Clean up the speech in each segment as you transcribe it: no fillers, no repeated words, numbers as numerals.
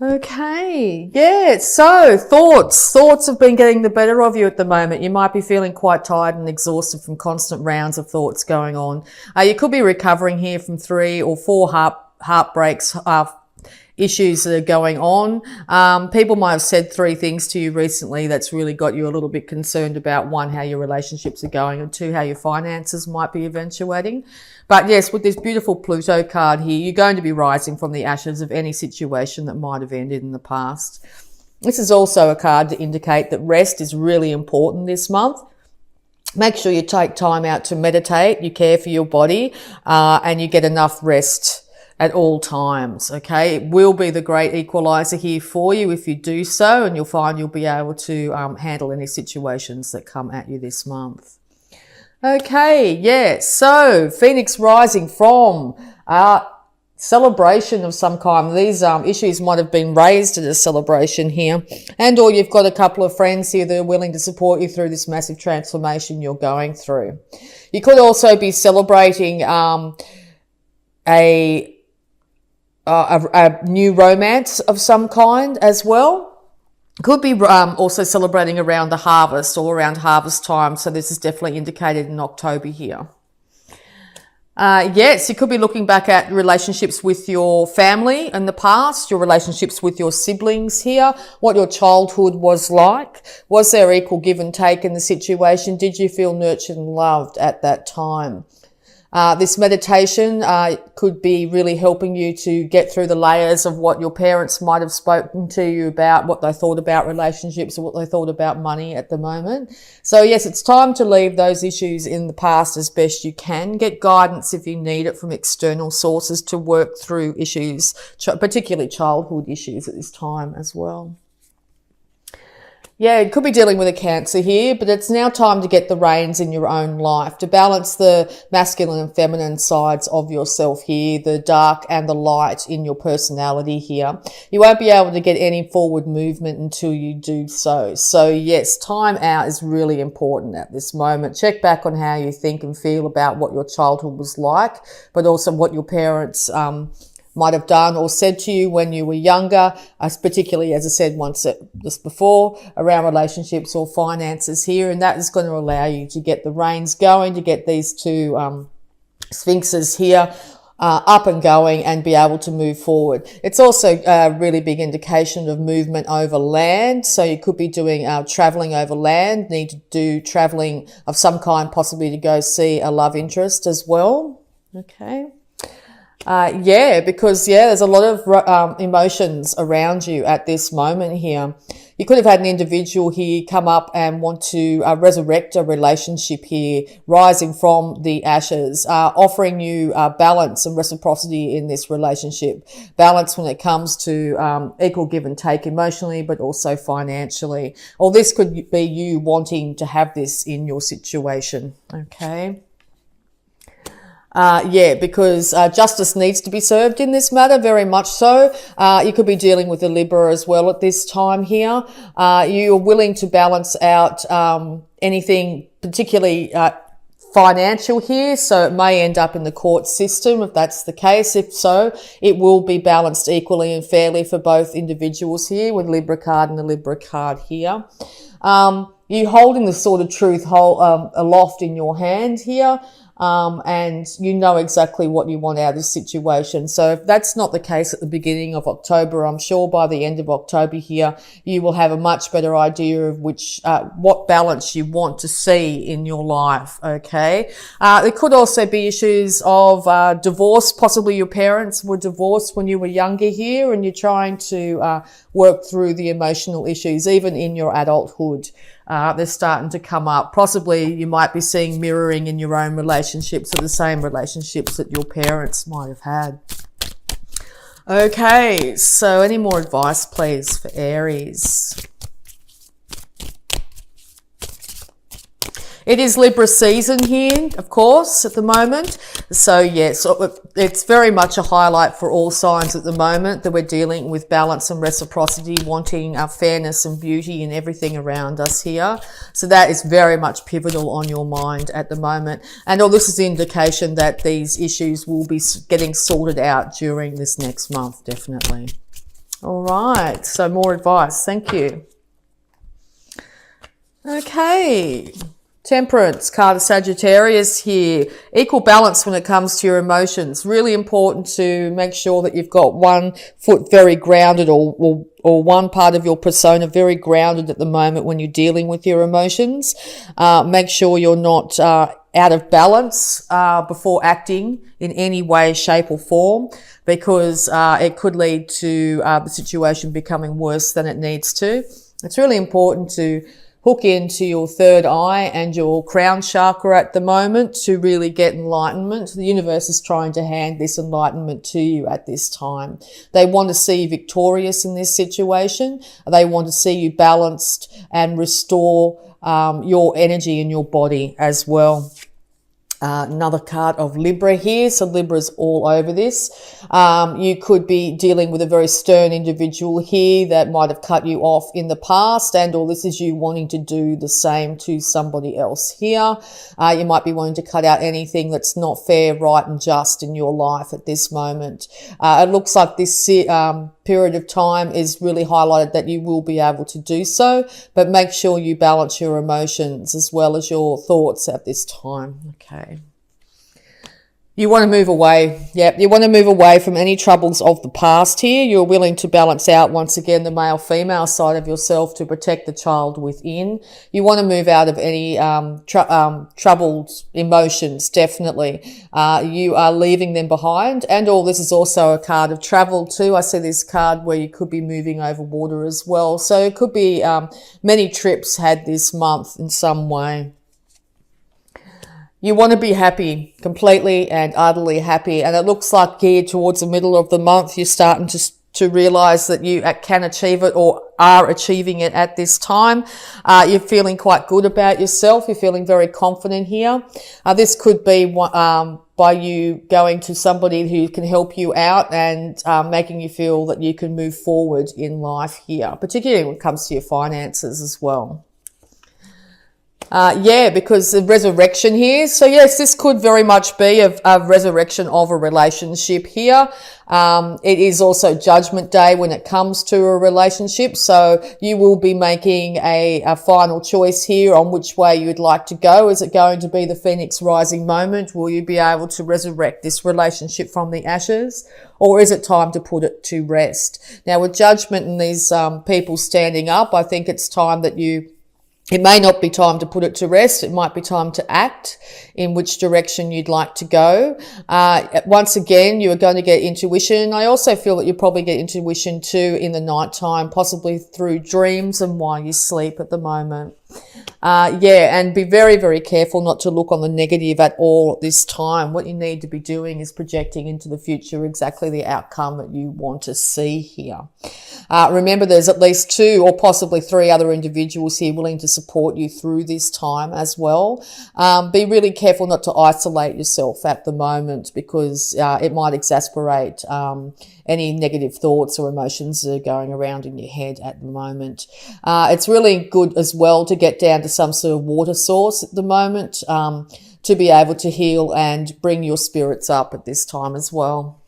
Okay, yeah, so thoughts have been getting the better of you at the moment. You might be feeling quite tired and exhausted from constant rounds of thoughts going on. You could be recovering here from 3 or 4 heartbreaks, issues that are going on. People might have said 3 things to you recently that's really got you a little bit concerned about, 1, how your relationships are going, and 2, how your finances might be eventuating. But yes, with this beautiful Pluto card here, you're going to be rising from the ashes of any situation that might have ended in the past. This is also a card to indicate that rest is really important this month. Make sure you take time out to meditate, you care for your body, and you get enough rest at all times, okay? It will be the great equalizer here for you if you do so, and you'll find you'll be able to handle any situations that come at you this month. Okay, yeah, so Phoenix rising from celebration of some kind. These issues might have been raised at a celebration here, and or you've got a couple of friends here that are willing to support you through this massive transformation you're going through. You could also be celebrating a new romance of some kind as well. Could be also celebrating around the harvest or around harvest time. So this is definitely indicated in October here. Yes, you could be looking back at relationships with your family in the past, your relationships with your siblings here, what your childhood was like. Was there equal give and take in the situation? Did you feel nurtured and loved at that time? This meditation could be really helping you to get through the layers of what your parents might have spoken to you about, what they thought about relationships, or what they thought about money at the moment. So yes, it's time to leave those issues in the past as best you can. Get guidance if you need it from external sources to work through issues, particularly childhood issues at this time as well. Yeah, it could be dealing with a Cancer here, but it's now time to get the reins in your own life, to balance the masculine and feminine sides of yourself here, the dark and the light in your personality here. You won't be able to get any forward movement until you do so. So yes, time out is really important at this moment. Check back on how you think and feel about what your childhood was like, but also what your parents might have done or said to you when you were younger, particularly, as I said once just before, around relationships or finances here. And that is going to allow you to get the reins going, to get these 2 sphinxes here up and going and be able to move forward. It's also a really big indication of movement over land. So you could be doing traveling over land, need to do traveling of some kind, possibly to go see a love interest as well. Okay. Yeah, because there's a lot of emotions around you at this moment here. You could have had an individual here come up and want to resurrect a relationship here, rising from the ashes, offering you balance and reciprocity in this relationship. Balance when it comes to equal give and take emotionally, but also financially. Or this could be you wanting to have this in your situation. Okay. Because justice needs to be served in this matter, very much so. You could be dealing with a Libra as well at this time here. You are willing to balance out anything particularly financial here, so it may end up in the court system if that's the case. If so, it will be balanced equally and fairly for both individuals here, with Libra card and the Libra card here. You holding the sort of truth aloft in your hand here. And you know exactly what you want out of the situation. So if that's not the case at the beginning of October, I'm sure by the end of October here, you will have a much better idea of what balance you want to see in your life. Okay. There could also be issues of, divorce. Possibly your parents were divorced when you were younger here, and you're trying to, work through the emotional issues, even in your adulthood. They're starting to come up. Possibly you might be seeing mirroring in your own relationships, or the same relationships that your parents might have had. Okay, so any more advice, please, for Aries? It is Libra season here, of course, at the moment. So yes, it's very much a highlight for all signs at the moment that we're dealing with balance and reciprocity, wanting fairness and beauty in everything around us here. So that is very much pivotal on your mind at the moment. And all this is the indication that these issues will be getting sorted out during this next month, definitely. All right, so more advice. Thank you. Okay. Temperance, card of Sagittarius here. Equal balance when it comes to your emotions. Really important to make sure that you've got one foot very grounded or one part of your persona very grounded at the moment when you're dealing with your emotions. Make sure you're not out of balance before acting in any way, shape or form, because it could lead to the situation becoming worse than it needs to. It's really important to hook into your third eye and your crown chakra at the moment to really get enlightenment. The universe is trying to hand this enlightenment to you at this time. They want to see you victorious in this situation. They want to see you balanced and restore your energy in your body as well. Another card of Libra here. So Libra's all over this. You could be dealing with a very stern individual here that might have cut you off in the past, and or this is you wanting to do the same to somebody else here. You might be wanting to cut out anything that's not fair, right and just in your life at this moment. It looks like this period of time is really highlighted that you will be able to do so, but make sure you balance your emotions as well as your thoughts at this time. Okay. You want to move away. Yep, you want to move away from any troubles of the past here. You're willing to balance out, once again, the male-female side of yourself to protect the child within. You want to move out of any troubled emotions, definitely. You are leaving them behind. And all this is also a card of travel too. I see this card where you could be moving over water as well. So it could be many trips had this month in some way. You want to be happy, completely and utterly happy. And it looks like here towards the middle of the month, you're starting to realize that you can achieve it or are achieving it at this time. You're feeling quite good about yourself. You're feeling very confident here. This could be by you going to somebody who can help you out and making you feel that you can move forward in life here, particularly when it comes to your finances as well. Because the resurrection here. So yes, this could very much be a resurrection of a relationship here. It is also Judgment Day when it comes to a relationship. So you will be making a final choice here on which way you'd like to go. Is it going to be the Phoenix rising moment? Will you be able to resurrect this relationship from the ashes? Or is it time to put it to rest? Now with Judgment and these people standing up, I think it's time that it may not be time to put it to rest. It might be time to act in which direction you'd like to go. Once again, you are going to get intuition. I also feel that you probably get intuition too in the nighttime, possibly through dreams and while you sleep at the moment. And be very, very careful not to look on the negative at all at this time. What you need to be doing is projecting into the future exactly the outcome that you want to see here. Remember, there's at least 2 or possibly 3 other individuals here willing to support you through this time as well. Be really careful not to isolate yourself at the moment because it might exasperate any negative thoughts or emotions that are going around in your head at the moment. It's really good as well to get down to some sort of water source at the moment to be able to heal and bring your spirits up at this time as well.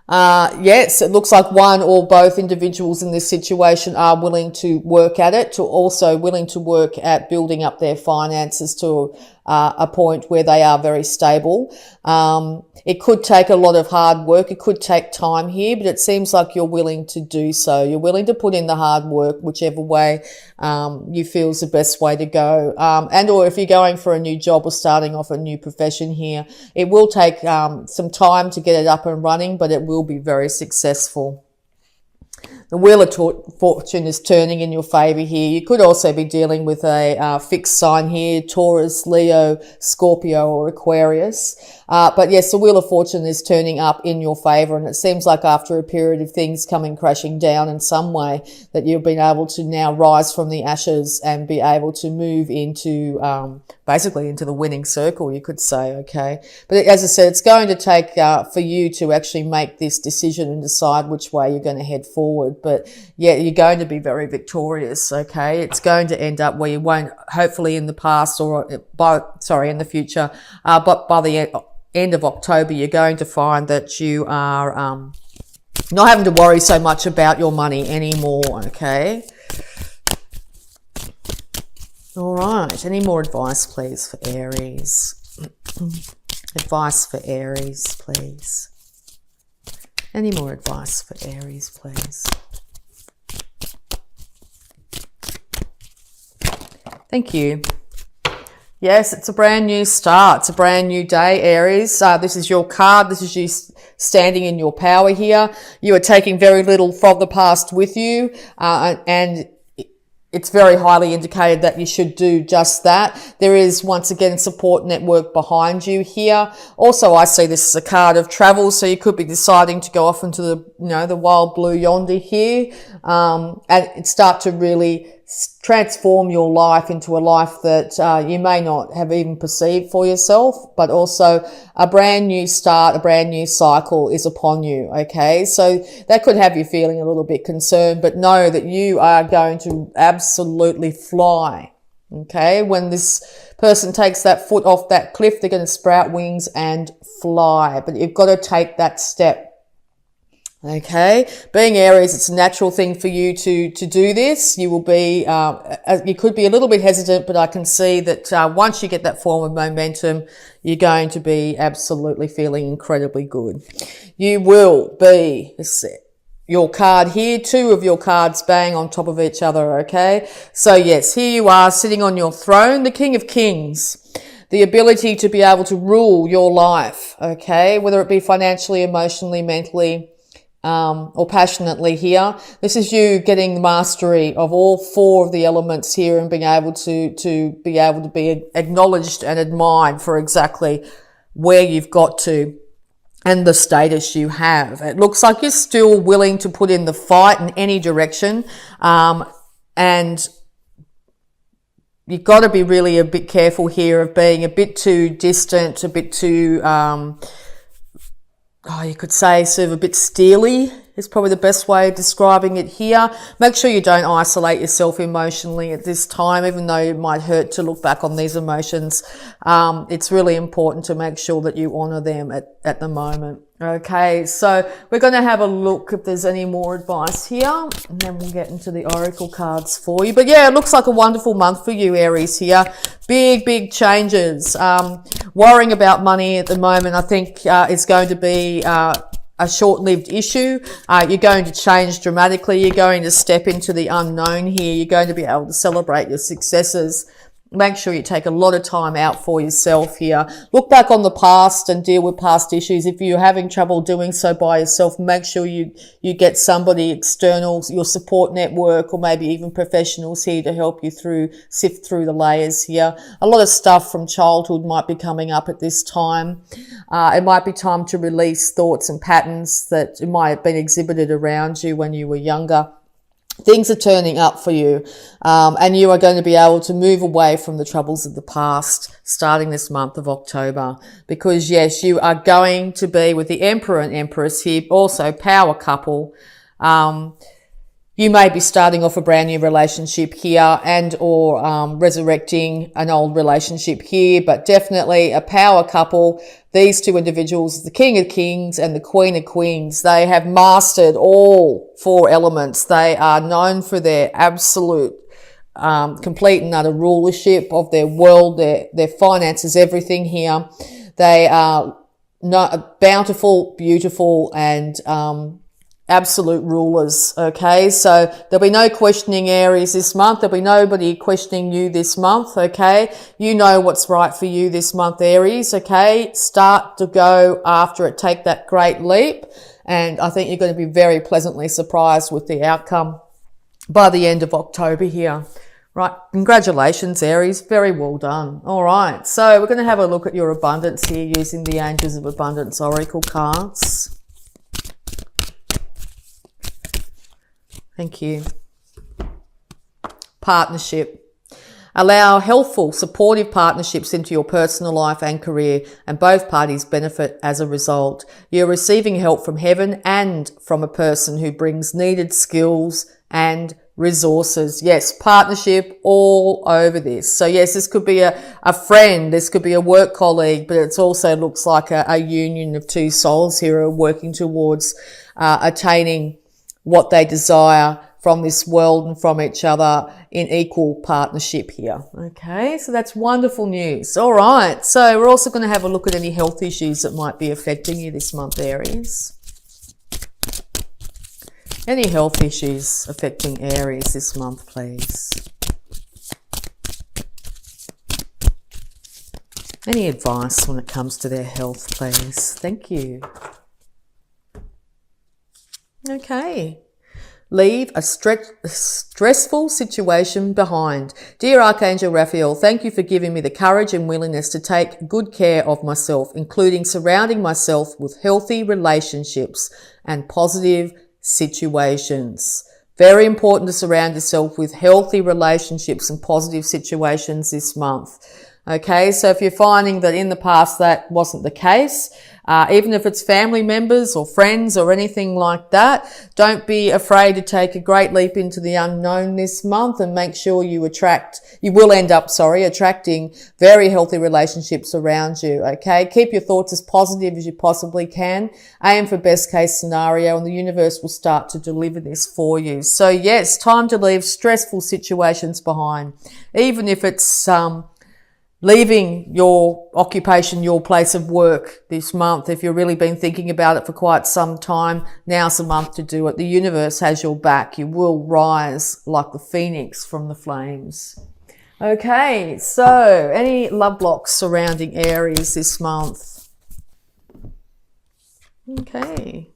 Yes, it looks like one or both individuals in this situation are willing to work at it, to also willing to work at building up their finances to a point where they are very stable. It could take a lot of hard work. It could take time here, but it seems like you're willing to do so. You're willing to put in the hard work, whichever way you feel is the best way to go. And or if you're going for a new job or starting off a new profession here, it will take some time to get it up and running, but it will be very successful. The Wheel of Fortune is turning in your favour here. You could also be dealing with a fixed sign here, Taurus, Leo, Scorpio or Aquarius. But yes, the Wheel of Fortune is turning up in your favour, and it seems like after a period of things coming crashing down in some way that you've been able to now rise from the ashes and be able to move into basically into the winning circle, you could say, okay? But as I said, it's going to take for you to actually make this decision and decide which way you're going to head forward. But yeah, you're going to be very victorious, okay? It's going to end up where you won't, hopefully in the past or in the future, but by the end of October, you're going to find that you are Not having to worry so much about your money anymore, okay? All right, any more advice, please, for Aries? Advice for Aries, please. Any more advice for Aries, please? Thank you. Yes, it's a brand new start. It's a brand new day, Aries. This is your card. This is you standing in your power here. You are taking very little from the past with you, and it's very highly indicated that you should do just that. There is, once again, support network behind you here. Also, I see this as a card of travel, so you could be deciding to go off into the wild blue yonder here, and start to really transform your life into a life that you may not have even perceived for yourself, but also a brand new start, a brand new cycle is upon you, okay? So that could have you feeling a little bit concerned, but know that you are going to absolutely fly, okay? When this person takes that foot off that cliff, they're going to sprout wings and fly, but you've got to take that step. Okay, being Aries, it's a natural thing for you to do this. You will be, you could be a little bit hesitant, but I can see that once you get that form of momentum, you're going to be absolutely feeling incredibly good. You will be, your card here, two of your cards bang on top of each other, okay? So yes, here you are sitting on your throne, the King of Kings. The ability to be able to rule your life, okay? Whether it be financially, emotionally, mentally, or passionately here. This is you getting the mastery of all four of the elements here and being able to be acknowledged and admired for exactly where you've got to and the status you have. It looks like you're still willing to put in the fight in any direction, and you've got to be really a bit careful here of being a bit too distant, a bit too you could say sort of a bit steely is probably the best way of describing it here. Make sure you don't isolate yourself emotionally at this time, even though it might hurt to look back on these emotions. It's really important to make sure that you honour them at the moment. Okay, so we're going to have a look if there's any more advice here, and then we'll get into the oracle cards for you. But yeah, it looks like a wonderful month for you, Aries, here. Big changes. Worrying about money at the moment, I think, is going to be a short-lived issue. You're going to change dramatically. You're going to step into the unknown here. You're going to be able to celebrate your successes. Make sure you take a lot of time out for yourself here. Look back on the past and deal with past issues. If you're having trouble doing so by yourself, make sure you get somebody external, your support network, or maybe even professionals here to help you sift through the layers here. A lot of stuff from childhood might be coming up at this time. It might be time to release thoughts and patterns that might have been exhibited around you when you were younger. Things are turning up for you, and you are going to be able to move away from the troubles of the past starting this month of October, because yes, you are going to be with the Emperor and Empress here, also power couple. You may be starting off a brand new relationship here and or resurrecting an old relationship here, but definitely a power couple. These two individuals, the King of Kings and the Queen of Queens, they have mastered all four elements. They are known for their absolute complete and utter rulership of their world, their finances, everything here. They are bountiful, beautiful, and absolute rulers. Okay, so there'll be no questioning Aries this month. There'll be nobody questioning you this month. Okay, you know what's right for you this month, Aries. Okay, start to go after it. Take that great leap, and I think you're going to be very pleasantly surprised with the outcome by the end of October here. Right, congratulations, Aries. Very well done. All right, so we're going to have a look at your abundance here using the Angels of Abundance Oracle cards. Thank you. Partnership. Allow healthful, supportive partnerships into your personal life and career, and both parties benefit as a result. You're receiving help from heaven and from a person who brings needed skills and resources. Yes, partnership all over this. So yes, this could be a friend, this could be a work colleague, but it also looks like a union of two souls here who are working towards attaining what they desire from this world and from each other in equal partnership here. Okay, so that's wonderful news. All right, so we're also going to have a look at any health issues that might be affecting you this month, Aries. Any health issues affecting Aries this month, please. Any advice when it comes to their health, please? Thank you. Okay. Leave a stressful situation behind. Dear Archangel Raphael, thank you for giving me the courage and willingness to take good care of myself, including surrounding myself with healthy relationships and positive situations. Very important to surround yourself with healthy relationships and positive situations this month. Okay, so if you're finding that in the past that wasn't the case, even if it's family members or friends or anything like that, don't be afraid to take a great leap into the unknown this month and make sure you will end up attracting very healthy relationships around you. Okay, keep your thoughts as positive as you possibly can. Aim for best case scenario and the universe will start to deliver this for you. So yes, time to leave stressful situations behind, even if it's leaving your occupation, your place of work this month. If you've really been thinking about it for quite some time, now's the month to do it. The universe has your back. You will rise like the phoenix from the flames. Okay, so any love blocks surrounding Aries this month? Okay.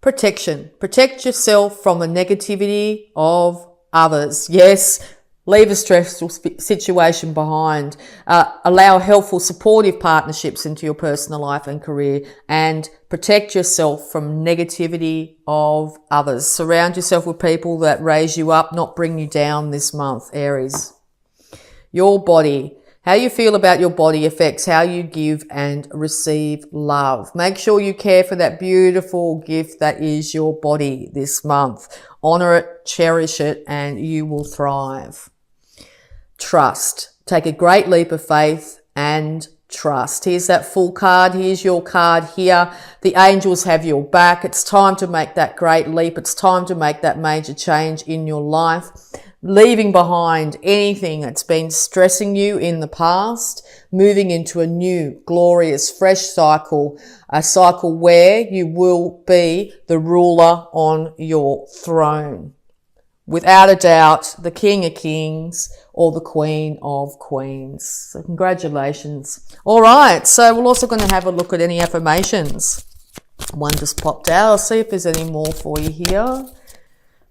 Protection. Protect yourself from the negativity of others. Yes. Leave a stressful situation behind. Allow helpful, supportive partnerships into your personal life and career, and protect yourself from negativity of others. Surround yourself with people that raise you up, not bring you down this month, Aries. Your body. How you feel about your body affects how you give and receive love. Make sure you care for that beautiful gift that is your body this month. Honor it, cherish it, and you will thrive. Trust. Take a great leap of faith and trust. Here's that full card. Here's your card here. The angels have your back. It's time to make that great leap. It's time to make that major change in your life. Leaving behind anything that's been stressing you in the past, moving into a new, glorious, fresh cycle, a cycle where you will be the ruler on your throne. Without a doubt, the King of Kings or the Queen of Queens. So congratulations. All right, so we're also going to have a look at any affirmations. One just popped out. I'll see if there's any more for you here.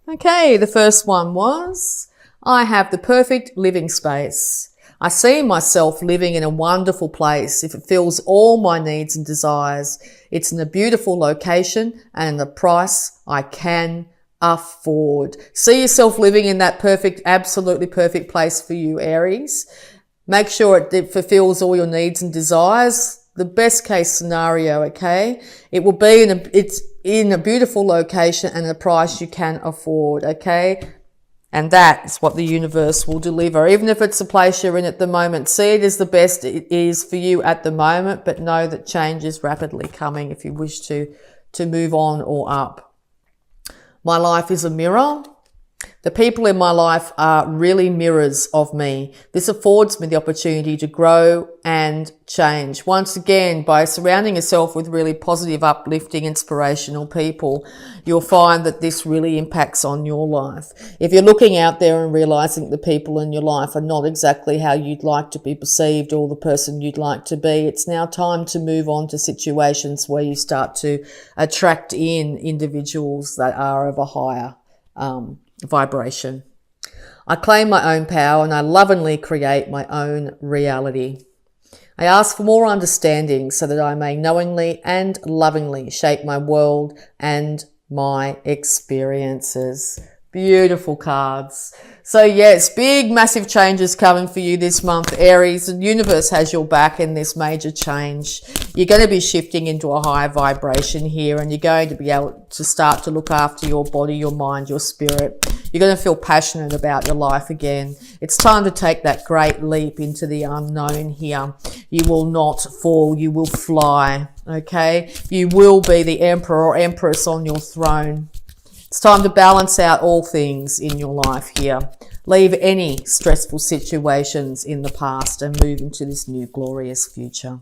Okay, the first one was, I have the perfect living space. I see myself living in a wonderful place if it fills all my needs and desires. It's in a beautiful location and at a price I can afford. See yourself living in that perfect, absolutely perfect place for you, Aries. Make sure it fulfills all your needs and desires. The best case scenario, okay? It will be it's in a beautiful location and a price you can afford, okay? And that is what the universe will deliver. Even if it's the place you're in at the moment, see it as the best it is for you at the moment, but know that change is rapidly coming if you wish to move on or up. My life is a mirror. The people in my life are really mirrors of me. This affords me the opportunity to grow and change. Once again, by surrounding yourself with really positive, uplifting, inspirational people, you'll find that this really impacts on your life. If you're looking out there and realizing the people in your life are not exactly how you'd like to be perceived or the person you'd like to be, it's now time to move on to situations where you start to attract in individuals that are of a higher vibration. I claim my own power and I lovingly create my own reality. I ask for more understanding so that I may knowingly and lovingly shape my world and my experiences. Beautiful cards. So yes, big, massive changes coming for you this month, Aries. The universe has your back in this major change. You're going to be shifting into a higher vibration here, and you're going to be able to start to look after your body, your mind, your spirit. You're going to feel passionate about your life again. It's time to take that great leap into the unknown here. You will not fall. You will fly. Okay? You will be the emperor or empress on your throne. It's time to balance out all things in your life here. Leave any stressful situations in the past and move into this new glorious future.